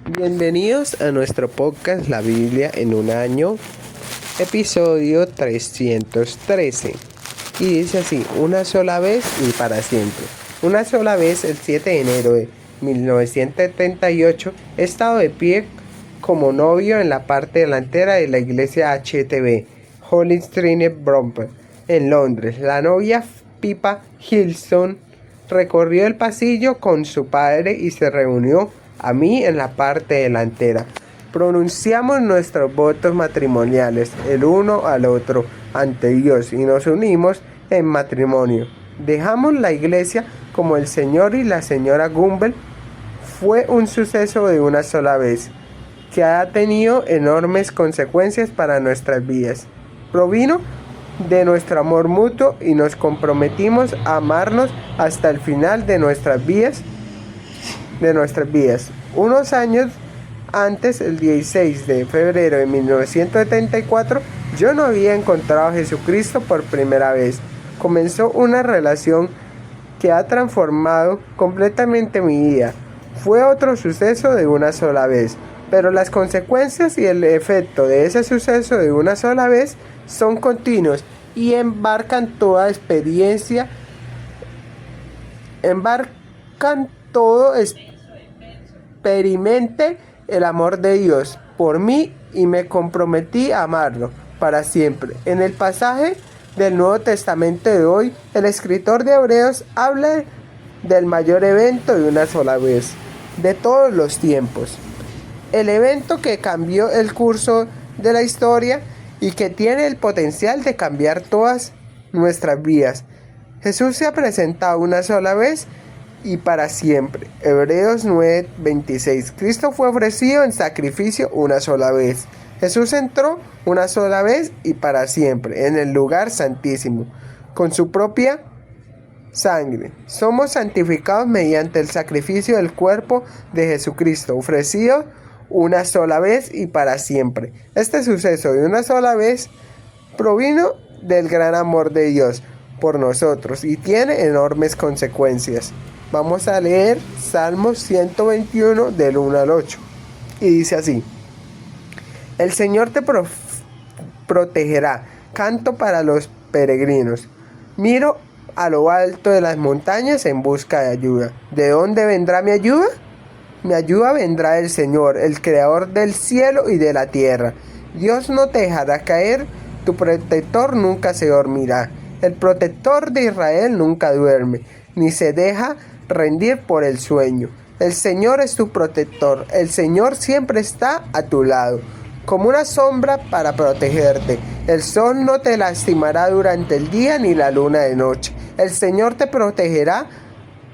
Bienvenidos a nuestro podcast La Biblia en un año, episodio 313. Y dice así: una sola vez y para siempre. Una sola vez, el 7 de enero de 1978, he estado de pie como novio en la parte delantera de la iglesia HTB, Holy Trinity Brompton, en Londres. La novia Pippa Hilson recorrió el pasillo con su padre y se reunió a mí en la parte delantera. Pronunciamos nuestros votos matrimoniales el uno al otro ante Dios y nos unimos en matrimonio. Dejamos la iglesia como el señor y la señora Gumbel. Fue un suceso de una sola vez que ha tenido enormes consecuencias para nuestras vidas. Provino de nuestro amor mutuo y nos comprometimos a amarnos hasta el final de nuestras vidas. Unos años antes, el 16 de febrero de 1974, yo no había encontrado a Jesucristo por primera vez. Comenzó una relación que ha transformado completamente mi vida. Fue otro suceso de una sola vez, pero las consecuencias y el efecto de ese suceso de una sola vez son continuos y embarcan todo experimente el amor de Dios por mí y me comprometí a amarlo para siempre. En el pasaje del Nuevo Testamento de hoy, el escritor de Hebreos habla del mayor evento de una sola vez, de todos los tiempos. El evento que cambió el curso de la historia y que tiene el potencial de cambiar todas nuestras vidas. Jesús se ha presentado una sola vez y para siempre. Hebreos 9:26. Cristo fue ofrecido en sacrificio una sola vez. Jesús entró una sola vez y para siempre en el lugar santísimo con su propia sangre. Somos santificados mediante el sacrificio del cuerpo de Jesucristo, ofrecido una sola vez y para siempre. Este suceso de una sola vez provino del gran amor de Dios por nosotros y tiene enormes consecuencias. Vamos a leer Salmos 121 del 1 al 8. Y dice así: el Señor te protegerá, canto para los peregrinos. Miro a lo alto de las montañas en busca de ayuda. ¿De dónde vendrá mi ayuda? Mi ayuda vendrá del Señor, el creador del cielo y de la tierra. Dios no te dejará caer, tu protector nunca se dormirá. El protector de Israel nunca duerme, ni se deja rendir por el sueño. El Señor es tu protector, el Señor siempre está a tu lado, como una sombra para protegerte. El sol no te lastimará durante el día ni la luna de noche. El Señor te protegerá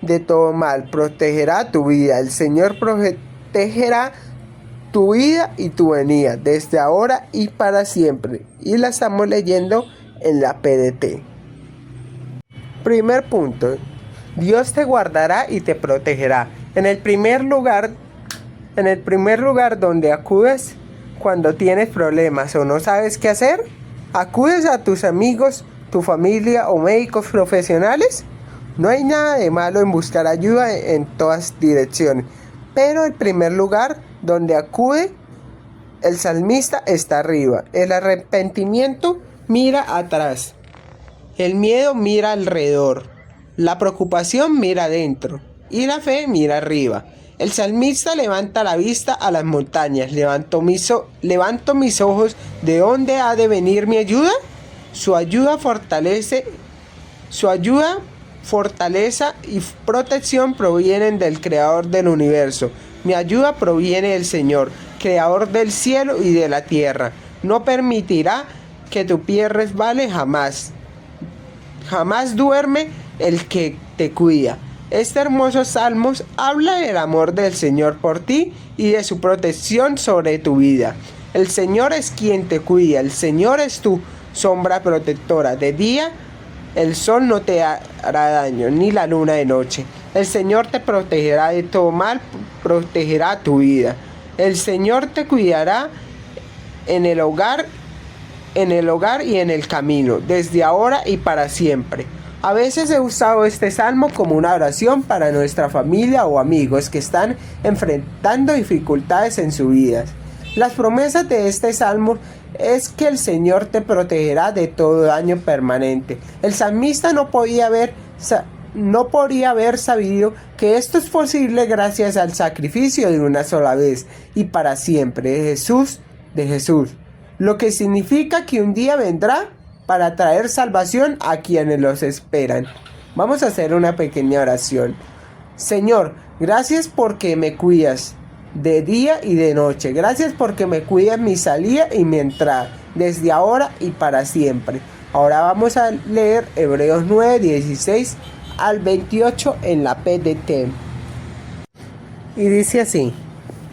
de todo mal, protegerá tu vida. El Señor protegerá tu vida y tu venida, desde ahora y para siempre. Y la estamos leyendo en la PDT. Primer punto: Dios te guardará y te protegerá. En el primer lugar donde acudes cuando tienes problemas o no sabes qué hacer, acudes a tus amigos, tu familia o médicos profesionales. No hay nada de malo en buscar ayuda en todas direcciones, pero el primer lugar donde acude el salmista está arriba. El arrepentimiento mira atrás, el miedo mira alrededor, la preocupación mira adentro y la fe mira arriba. El salmista levanta la vista a las montañas. Levanto mis ojos. ¿De dónde ha de venir mi ayuda? Su ayuda, fortaleza y protección provienen del Creador del universo. Mi ayuda proviene del Señor, Creador del cielo y de la tierra. No permitirá que tu pie resbale jamás. Jamás duerme el que te cuida. Este hermoso Salmos habla del amor del Señor por ti y de su protección sobre tu vida. El Señor es quien te cuida, el Señor es tu sombra protectora. De día el sol no te hará daño, ni la luna de noche. El Señor te protegerá de todo mal, protegerá tu vida. El Señor te cuidará en el hogar y en el camino, desde ahora y para siempre. A veces he usado este salmo como una oración para nuestra familia o amigos que están enfrentando dificultades en su vida. Las promesas de este salmo es que el Señor te protegerá de todo daño permanente. El salmista no podía haber sabido que esto es posible gracias al sacrificio de una sola vez y para siempre de Jesús, lo que significa que un día vendrá para traer salvación a quienes los esperan. Vamos a hacer una pequeña oración. Señor, gracias porque me cuidas de día y de noche. Gracias porque me cuidas mi salida y mi entrada, desde ahora y para siempre. Ahora vamos a leer Hebreos 9, 16 al 28 en la PDT. Y dice así: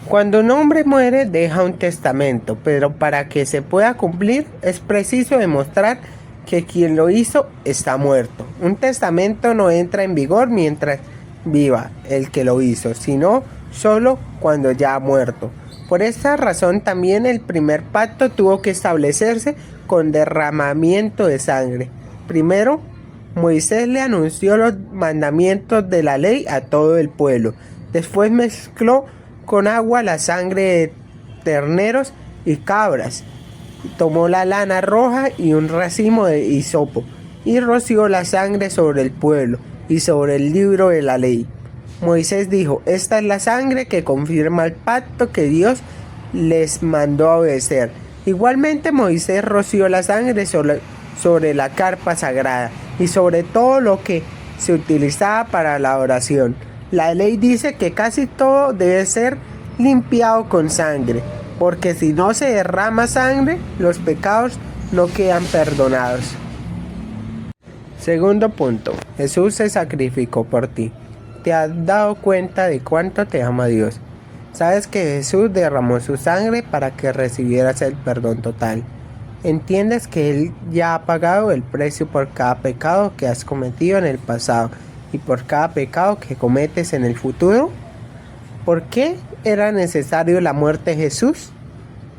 cuando un hombre muere deja un testamento, pero para que se pueda cumplir es preciso demostrar que quien lo hizo está muerto. Un testamento no entra en vigor mientras viva el que lo hizo, sino solo cuando ya ha muerto. Por esta razón también el primer pacto tuvo que establecerse con derramamiento de sangre. Primero, Moisés le anunció los mandamientos de la ley a todo el pueblo. Después mezcló con agua la sangre de terneros y cabras. Tomó la lana roja y un racimo de hisopo y roció la sangre sobre el pueblo y sobre el libro de la ley. Moisés dijo: esta es la sangre que confirma el pacto que Dios les mandó a obedecer. Igualmente Moisés roció la sangre sobre la carpa sagrada y sobre todo lo que se utilizaba para la oración. La ley dice que casi todo debe ser limpiado con sangre, porque si no se derrama sangre, los pecados no quedan perdonados. Segundo punto, Jesús se sacrificó por ti. ¿Te has dado cuenta de cuánto te ama Dios? Sabes que Jesús derramó su sangre para que recibieras el perdón total. ¿Entiendes que Él ya ha pagado el precio por cada pecado que has cometido en el pasado y por cada pecado que cometes en el futuro? ¿Por qué era necesario la muerte de Jesús?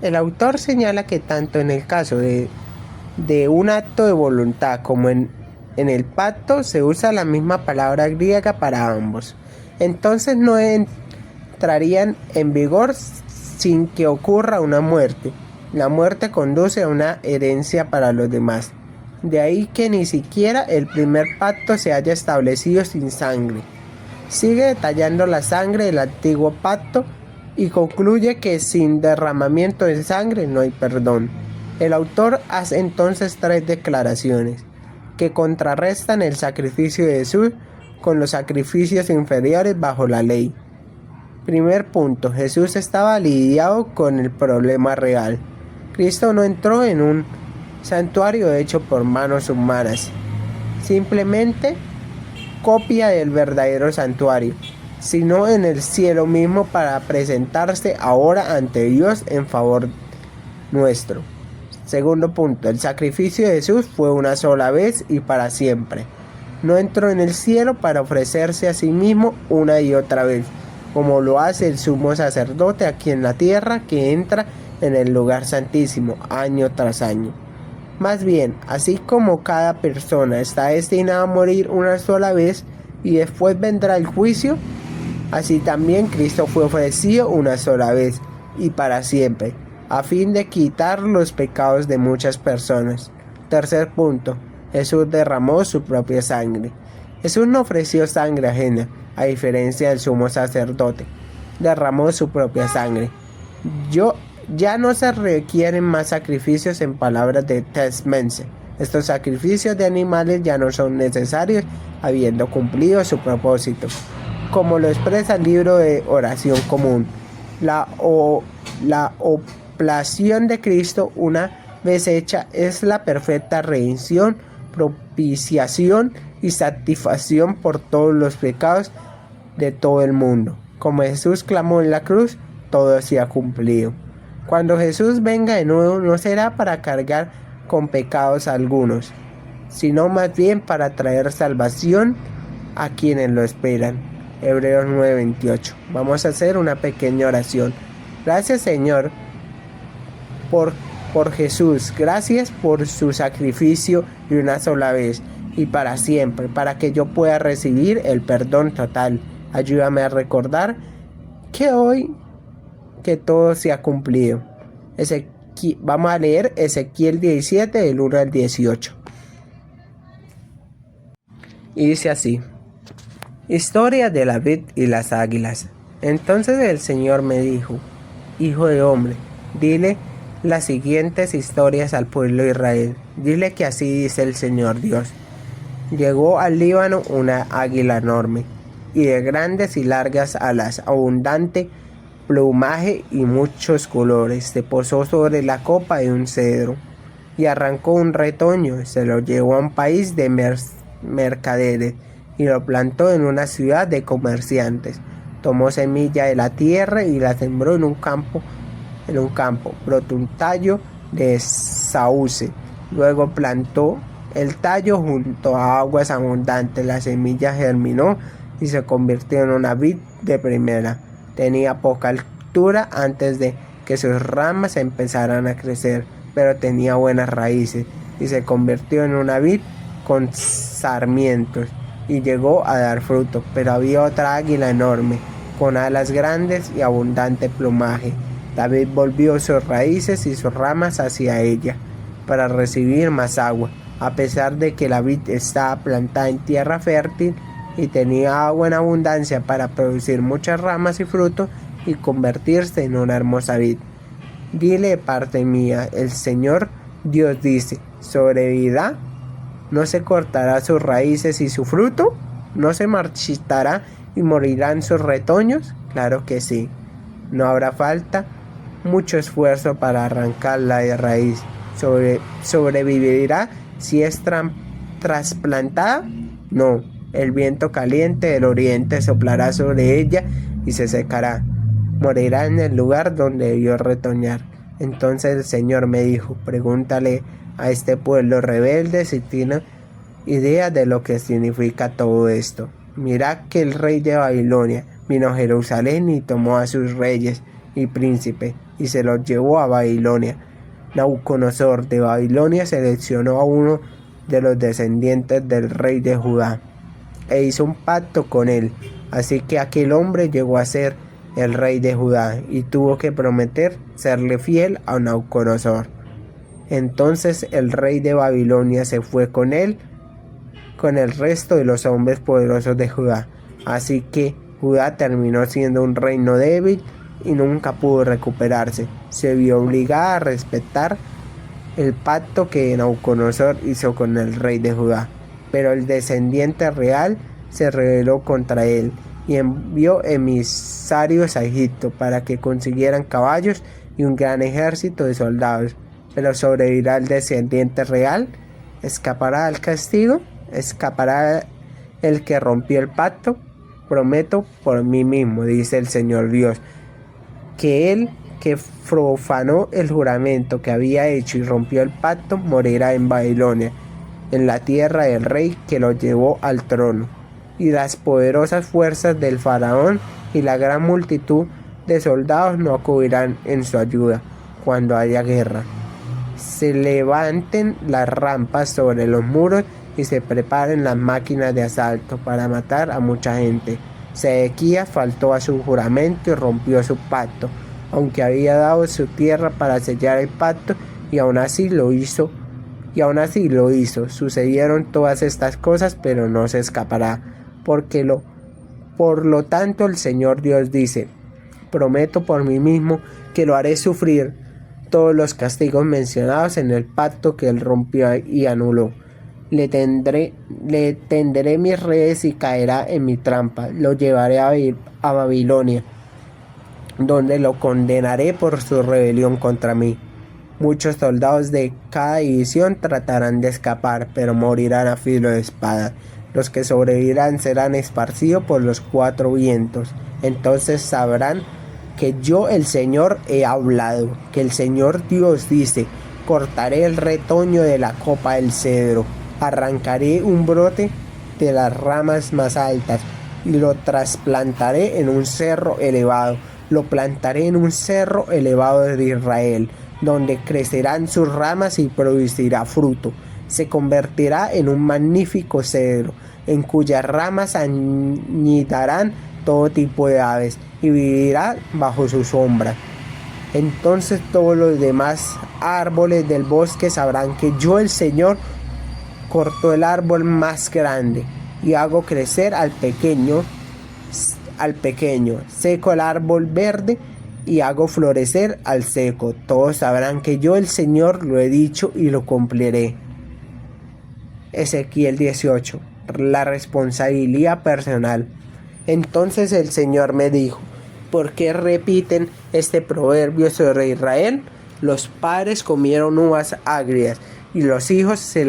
El autor señala que tanto en el caso de un acto de voluntad como en el pacto se usa la misma palabra griega para ambos. Entonces no entrarían en vigor sin que ocurra una muerte. La muerte conduce a una herencia para los demás. De ahí que ni siquiera el primer pacto se haya establecido sin sangre. Sigue detallando la sangre del antiguo pacto y concluye que sin derramamiento de sangre no hay perdón. El autor hace entonces tres declaraciones que contrarrestan el sacrificio de Jesús con los sacrificios inferiores bajo la ley. Primer punto, Jesús estaba lidiado con el problema real. Cristo no entró en un santuario hecho por manos humanas, simplemente copia del verdadero santuario, sino en el cielo mismo para presentarse ahora ante Dios en favor nuestro. Segundo punto, el sacrificio de Jesús fue una sola vez y para siempre. No entró en el cielo para ofrecerse a sí mismo una y otra vez, como lo hace el sumo sacerdote aquí en la tierra, que entra en el lugar santísimo año tras año. Más bien, así como cada persona está destinada a morir una sola vez y después vendrá el juicio, así también Cristo fue ofrecido una sola vez y para siempre, a fin de quitar los pecados de muchas personas. Tercer punto, Jesús derramó su propia sangre. Jesús no ofreció sangre ajena, a diferencia del sumo sacerdote. Derramó su propia sangre. Ya no se requieren más sacrificios en palabras de Testmense. Estos sacrificios de animales ya no son necesarios, habiendo cumplido su propósito. Como lo expresa el libro de oración común, la oblación de Cristo, una vez hecha, es la perfecta redención, propiciación y satisfacción por todos los pecados de todo el mundo. Como Jesús clamó en la cruz, todo se ha cumplido. Cuando Jesús venga de nuevo, no será para cargar con pecados algunos, sino más bien para traer salvación a quienes lo esperan. Hebreos 9:28. Vamos a hacer una pequeña oración. Gracias, Señor, por Jesús. Gracias por su sacrificio de una sola vez. y para siempre, para que yo pueda recibir el perdón total. Ayúdame a recordar que hoy que todo se ha cumplido. Vamos a leer Ezequiel 17 del 1 al 18. Y dice así: Historia de la vid y las águilas. Entonces el Señor me dijo: Hijo de hombre, dile las siguientes historias al pueblo de Israel. Dile que así dice el Señor Dios. Llegó al Líbano una águila enorme, y de grandes y largas alas, abundante plumaje y muchos colores. Se posó sobre la copa de un cedro, y arrancó un retoño, se lo llevó a un país de mercaderes, y lo plantó en una ciudad de comerciantes. Tomó semilla de la tierra y la sembró en un campo, brotó un tallo de sauce. Luego plantó el tallo junto a aguas abundantes. La semilla germinó y se convirtió en una vid de primera. Tenía poca altura antes de que sus ramas empezaran a crecer, pero tenía buenas raíces y se convirtió en una vid con sarmientos y llegó a dar fruto. Pero había otra águila enorme, con alas grandes y abundante plumaje. David volvió sus raíces y sus ramas hacia ella para recibir más agua. A pesar de que la vid estaba plantada en tierra fértil y tenía agua en abundancia para producir muchas ramas y frutos y convertirse en una hermosa vid. Dile de parte mía, el Señor Dios dice: ¿sobrevivirá? ¿No se cortará sus raíces y su fruto? ¿No se marchitará y morirán sus retoños? Claro que sí. No habrá falta mucho esfuerzo para arrancarla de raíz. ¿Sobrevivirá si es trasplantada? No. El viento caliente del oriente soplará sobre ella y se secará. Morirá en el lugar donde debió retoñar. Entonces el Señor me dijo: pregúntale a este pueblo rebelde si tiene idea de lo que significa todo esto. Mirad que el rey de Babilonia vino a Jerusalén y tomó a sus reyes y príncipes y se los llevó a Babilonia. Nabucodonosor de Babilonia seleccionó a uno de los descendientes del rey de Judá e hizo un pacto con él. Así que aquel hombre llegó a ser el rey de Judá y tuvo que prometer serle fiel a Nabucodonosor. Entonces el rey de Babilonia se fue con él, con el resto de los hombres poderosos de Judá. Así que Judá terminó siendo un reino débil y nunca pudo recuperarse. Se vio obligada a respetar el pacto que Nabucodonosor hizo con el rey de Judá. Pero el descendiente real se rebeló contra él y envió emisarios a Egipto para que consiguieran caballos y un gran ejército de soldados. Pero sobrevivirá el descendiente real, escapará al castigo, escapará el que rompió el pacto. Prometo por mí mismo, dice el Señor Dios, que él que profanó el juramento que había hecho y rompió el pacto morirá en Babilonia, en la tierra del rey que lo llevó al trono. Y las poderosas fuerzas del faraón y la gran multitud de soldados no acudirán en su ayuda cuando haya guerra. Se levanten las rampas sobre los muros y se preparen las máquinas de asalto para matar a mucha gente. Sedequías faltó a su juramento y rompió su pacto, aunque había dado su tierra para sellar el pacto, y aún así lo hizo. Sucedieron todas estas cosas, pero no se escapará. Por lo tanto el Señor Dios dice: prometo por mí mismo que lo haré sufrir todos los castigos mencionados en el pacto que él rompió y anuló. Le tenderé mis redes y caerá en mi trampa. Lo llevaré a Babilonia, donde lo condenaré por su rebelión contra mí. Muchos soldados de cada división tratarán de escapar, pero morirán a filo de espada. Los que sobrevivirán serán esparcidos por los 4 vientos. Entonces sabrán que yo, el Señor, he hablado, que el Señor Dios dice: cortaré el retoño de la copa del cedro, arrancaré un brote de las ramas más altas y lo trasplantaré en un cerro elevado. Lo plantaré en un cerro elevado de Israel, donde crecerán sus ramas y producirá fruto. se convertirá en un magnífico cedro, en cuyas ramas anidarán todo tipo de aves y vivirá bajo su sombra. Entonces todos los demás árboles del bosque sabrán que yo, el Señor, corto el árbol más grande y hago crecer al pequeño, seco el árbol verde y hago florecer al seco. Todos sabrán que yo, el Señor, lo he dicho y lo cumpliré. Ezequiel 18. La responsabilidad personal. Entonces el Señor me dijo: ¿por qué repiten este proverbio sobre Israel? Los padres comieron uvas agrias y los hijos se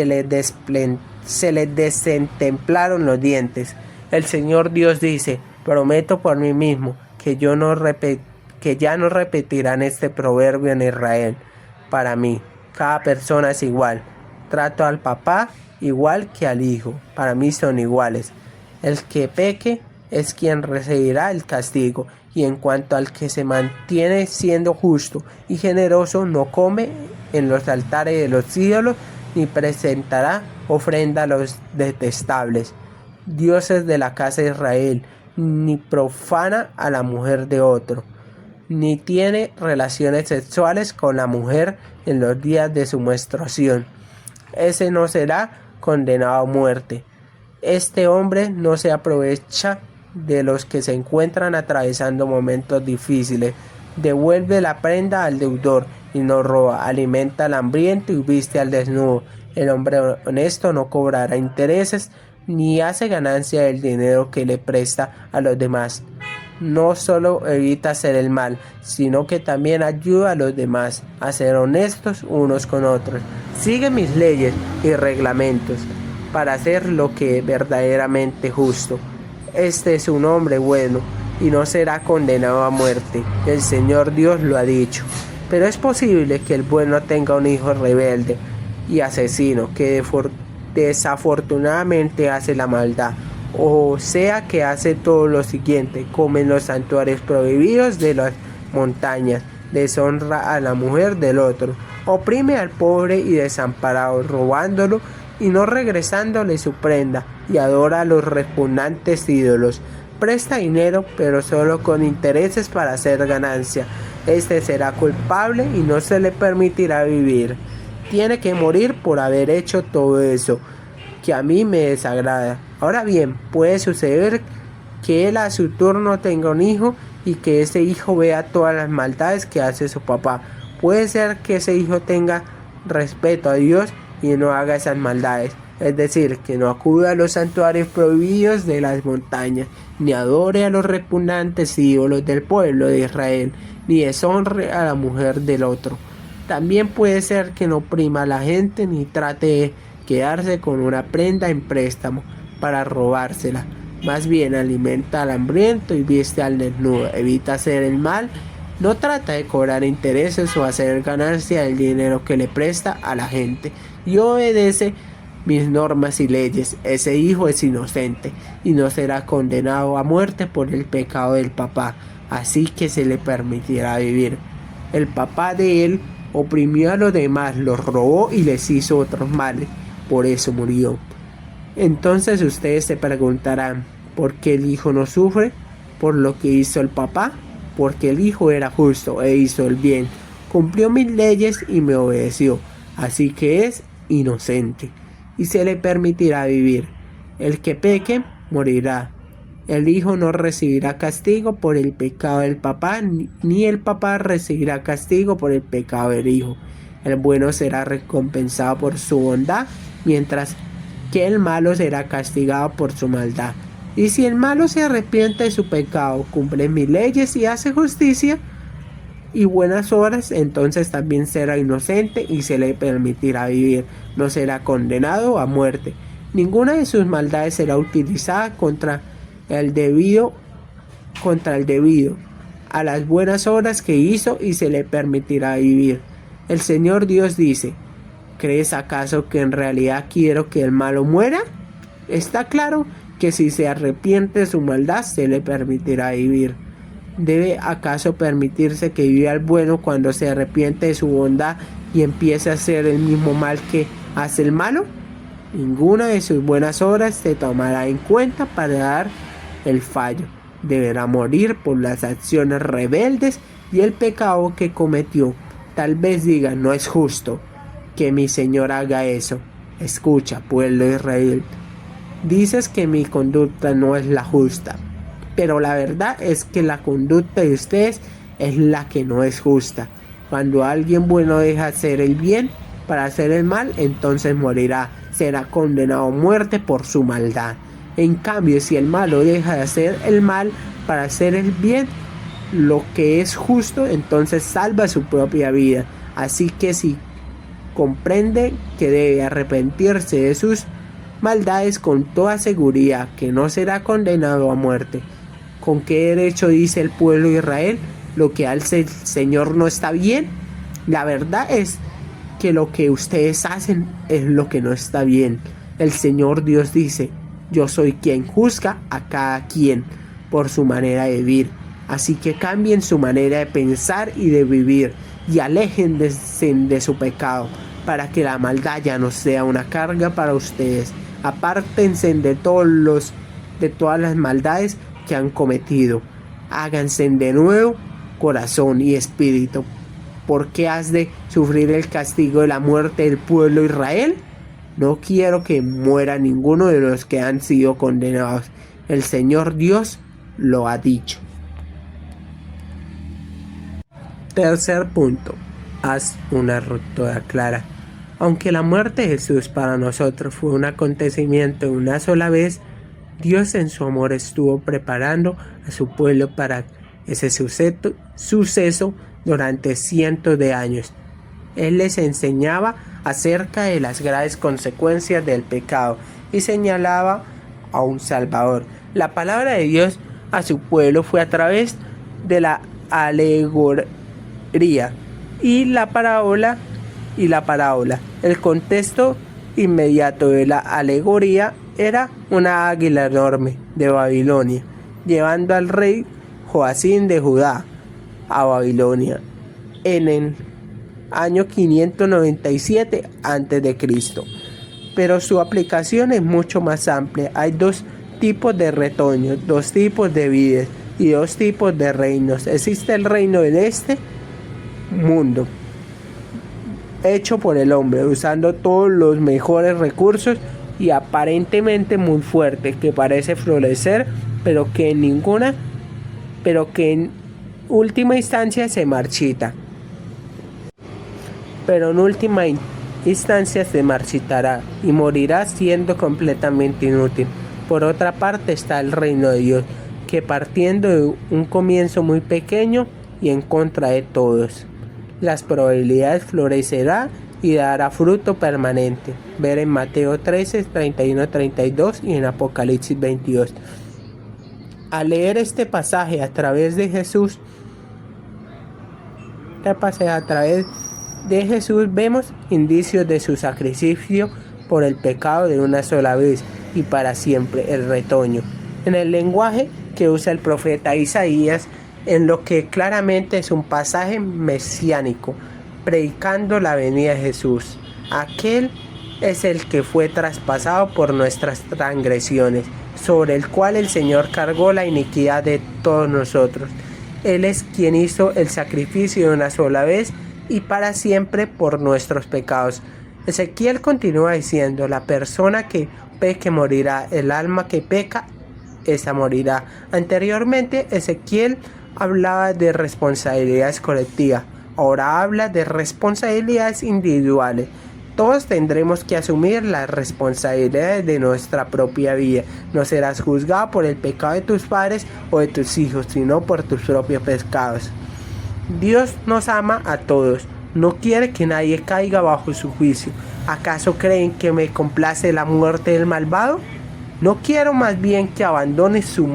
les desentemplaron los dientes. El Señor Dios dice: prometo por mí mismo que ya no repetirán este proverbio en Israel. Para mí, cada persona es igual. Trato al papá igual que al hijo. Para mí son iguales. El que peque es quien recibirá el castigo. Y en cuanto al que se mantiene siendo justo y generoso, no come en los altares de los ídolos, ni presentará ofrenda a los detestables dioses de la casa de Israel, ni profana a la mujer de otro, ni tiene relaciones sexuales con la mujer en los días de su menstruación. Ese no será condenado a muerte. Este hombre no se aprovecha de los que se encuentran atravesando momentos difíciles. Devuelve la prenda al deudor y no roba. Alimenta al hambriento y viste al desnudo. El hombre honesto no cobrará intereses ni hace ganancia del dinero que le presta a los demás. No solo evita hacer el mal, sino que también ayuda a los demás a ser honestos unos con otros. Sigue mis leyes y reglamentos para hacer lo que es verdaderamente justo. Este es un hombre bueno y no será condenado a muerte. El Señor Dios lo ha dicho. Pero es posible que el bueno tenga un hijo rebelde y asesino que desafortunadamente hace la maldad. O sea que hace todo lo siguiente: come en los santuarios prohibidos de las montañas, deshonra a la mujer del otro, oprime al pobre y desamparado, robándolo y no regresándole su prenda, y adora a los repugnantes ídolos. Presta dinero, pero solo con intereses para hacer ganancia. Este será culpable y no se le permitirá vivir. Tiene que morir por haber hecho todo eso, que a mí me desagrada. Ahora bien, puede suceder que él a su turno tenga un hijo y que ese hijo vea todas las maldades que hace su papá. Puede ser que ese hijo tenga respeto a Dios y no haga esas maldades. Es decir, que no acuda a los santuarios prohibidos de las montañas, ni adore a los repugnantes ídolos del pueblo de Israel, ni deshonre a la mujer del otro. También puede ser que no oprima a la gente ni trate de quedarse con una prenda en préstamo para robársela. Más bien alimenta al hambriento y viste al desnudo. Evita hacer el mal. No trata de cobrar intereses o hacer ganancia del dinero que le presta a la gente. Y obedece mis normas y leyes. Ese hijo es inocente y no será condenado a muerte por el pecado del papá. Así que se le permitirá vivir. El papá de él oprimió a los demás, los robó y les hizo otros males. Por eso murió. Entonces ustedes se preguntarán: ¿por qué el hijo no sufre por lo que hizo el papá? Porque el hijo era justo e hizo el bien, cumplió mis leyes y me obedeció, así que es inocente y se le permitirá vivir. El que peque morirá. El hijo no recibirá castigo por el pecado del papá, ni el papá recibirá castigo por el pecado del hijo. El bueno será recompensado por su bondad, mientras que el malo será castigado por su maldad. Y si el malo se arrepiente de su pecado, cumple mis leyes y hace justicia y buenas obras, entonces también será inocente y se le permitirá vivir. No será condenado a muerte. Ninguna de sus maldades será utilizada contra el debido a las buenas obras que hizo, y se le permitirá vivir. El Señor Dios dice: ¿crees acaso que en realidad quiero que el malo muera? Está claro que si se arrepiente de su maldad, se le permitirá vivir. ¿Debe acaso permitirse que viva el bueno cuando se arrepiente de su bondad y empiece a hacer el mismo mal que hace el malo, ninguna de sus buenas obras se tomará en cuenta para dar el fallo. Deberá morir por las acciones rebeldes y el pecado que cometió. Tal vez diga, no es justo que mi Señor haga eso. Escucha, pueblo de Israel. Dices que mi conducta no es la justa, pero la verdad es que la conducta de ustedes es la que no es justa. Cuando alguien bueno deja hacer el bien para hacer el mal, entonces morirá. Será condenado a muerte por su maldad. En cambio, si el malo deja de hacer el mal para hacer el bien, lo que es justo, entonces salva su propia vida. Así que si comprende que debe arrepentirse de sus maldades con toda seguridad, que no será condenado a muerte. ¿Con qué derecho dice el pueblo de Israel lo que hace el Señor no está bien? La verdad es que lo que ustedes hacen es lo que no está bien. El Señor Dios dice, yo soy quien juzga a cada quien por su manera de vivir. Así que cambien su manera de pensar y de vivir y aléjense de su pecado para que la maldad ya no sea una carga para ustedes. Apártense de todas las maldades que han cometido. Háganse de nuevo corazón y espíritu. ¿Por qué has de sufrir el castigo de la muerte del pueblo de Israel? No quiero que muera ninguno de los que han sido condenados. El Señor Dios lo ha dicho. Tercer punto. Haz una ruptura clara. Aunque la muerte de Jesús para nosotros fue un acontecimiento de una sola vez, Dios en su amor estuvo preparando a su pueblo para ese suceso durante cientos de años. Él les enseñaba acerca de las graves consecuencias del pecado y señalaba a un Salvador. La palabra de Dios a su pueblo fue a través de la alegoría y la parábola. El contexto inmediato de la alegoría era una águila enorme de Babilonia, llevando al rey Joacim de Judá a Babilonia en el año 597 a.C. Pero su aplicación es mucho más amplia. Hay dos tipos de retoños, dos tipos de vides y dos tipos de reinos. Existe el reino de este mundo, hecho por el hombre, usando todos los mejores recursos y aparentemente muy fuerte, que parece florecer, pero que en última instancia se marchita. Pero en última instancia se marchitará y morirá siendo completamente inútil. Por otra parte está el reino de Dios, que partiendo de un comienzo muy pequeño y en contra de todos, las probabilidades florecerá y dará fruto permanente. Ver en Mateo 13, 31-32 y en Apocalipsis 22. Al leer este pasaje a través de Jesús, vemos indicios de su sacrificio por el pecado de una sola vez y para siempre, el retoño. En el lenguaje que usa el profeta Isaías, en lo que claramente es un pasaje mesiánico, predicando la venida de Jesús. Aquel es el que fue traspasado por nuestras transgresiones, sobre el cual el Señor cargó la iniquidad de todos nosotros. Él es quien hizo el sacrificio de una sola vez y para siempre por nuestros pecados. Ezequiel continúa diciendo, la persona que peque morirá, el alma que peca, esa morirá. Anteriormente Ezequiel hablaba de responsabilidades colectivas, ahora habla de responsabilidades individuales. Todos tendremos que asumir las responsabilidades de nuestra propia vida. No serás juzgado por el pecado de tus padres o de tus hijos, sino por tus propios pecados. Dios nos ama a todos, no quiere que nadie caiga bajo su juicio. ¿Acaso creen que me complace la muerte del malvado? No quiero más bien que abandone su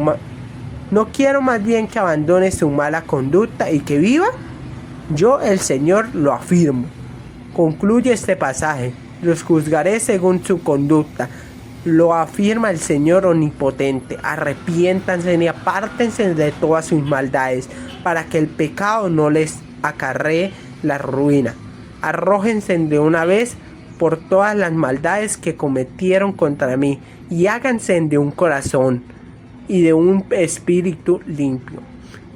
mala conducta y que viva. Yo, el Señor, lo afirmo. Concluye este pasaje. Los juzgaré según su conducta. Lo afirma el Señor omnipotente. Arrepiéntanse y apártense de todas sus maldades, para que el pecado no les acarree la ruina. Arrójense de una vez por todas las maldades que cometieron contra mí y háganse de un corazón y de un espíritu limpio.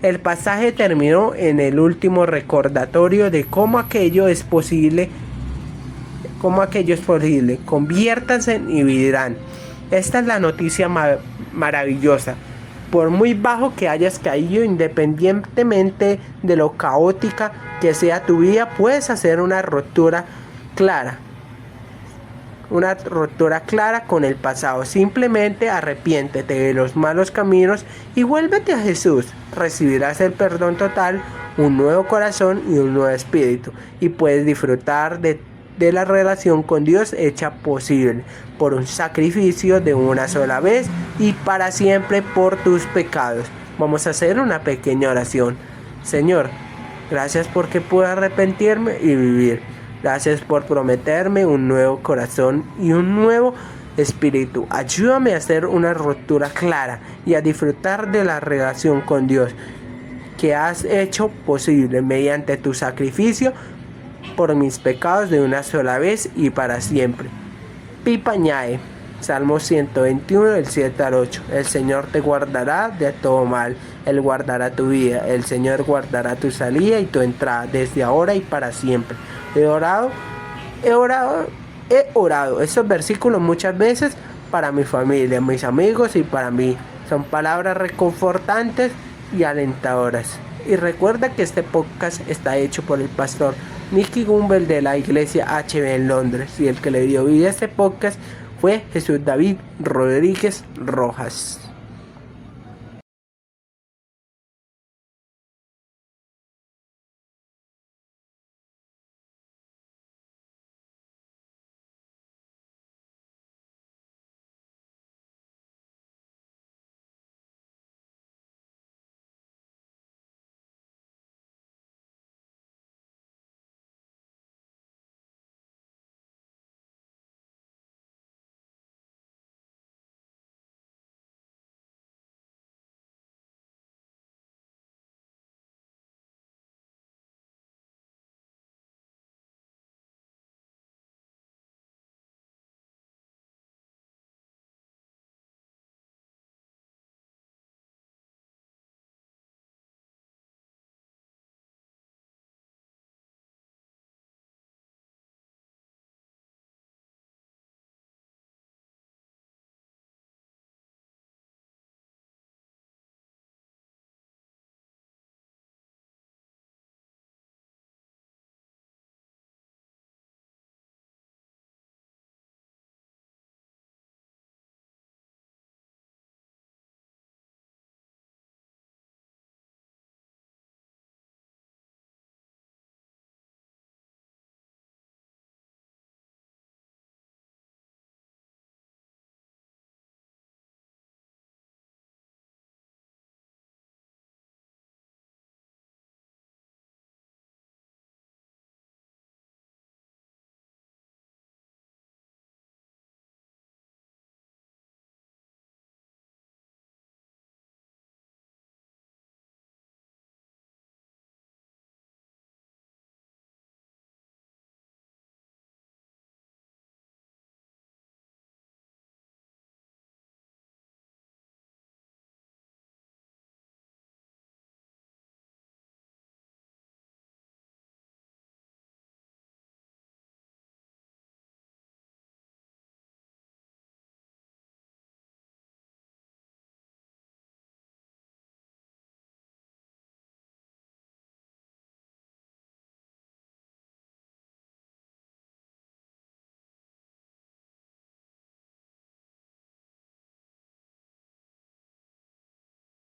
El pasaje terminó en el último recordatorio de cómo aquello es posible. Conviértanse y vivirán. Esta es la noticia maravillosa. Por muy bajo que hayas caído, independientemente de lo caótica que sea tu vida, puedes hacer una ruptura clara. Una ruptura clara con el pasado. Simplemente arrepiéntete de los malos caminos y vuélvete a Jesús. Recibirás el perdón total, un nuevo corazón y un nuevo espíritu. Y puedes disfrutar de la relación con Dios hecha posible por un sacrificio de una sola vez y para siempre por tus pecados. Vamos a hacer una pequeña oración. Señor, gracias porque puedo arrepentirme y vivir. Gracias por prometerme un nuevo corazón y un nuevo espíritu. Ayúdame a hacer una ruptura clara y a disfrutar de la relación con Dios que has hecho posible mediante tu sacrificio por mis pecados de una sola vez y para siempre. Pipañae, Salmo 121, del 7 al 8. El Señor te guardará de todo mal. Él guardará tu vida. El Señor guardará tu salida y tu entrada desde ahora y para siempre. He orado esos versículos muchas veces para mi familia, mis amigos y para mí. Son palabras reconfortantes y alentadoras. Y recuerda que este podcast está hecho por el pastor Nicky Gumbel de la iglesia HB en Londres. Y el que le dio vida a este podcast fue Jesús David Rodríguez Rojas.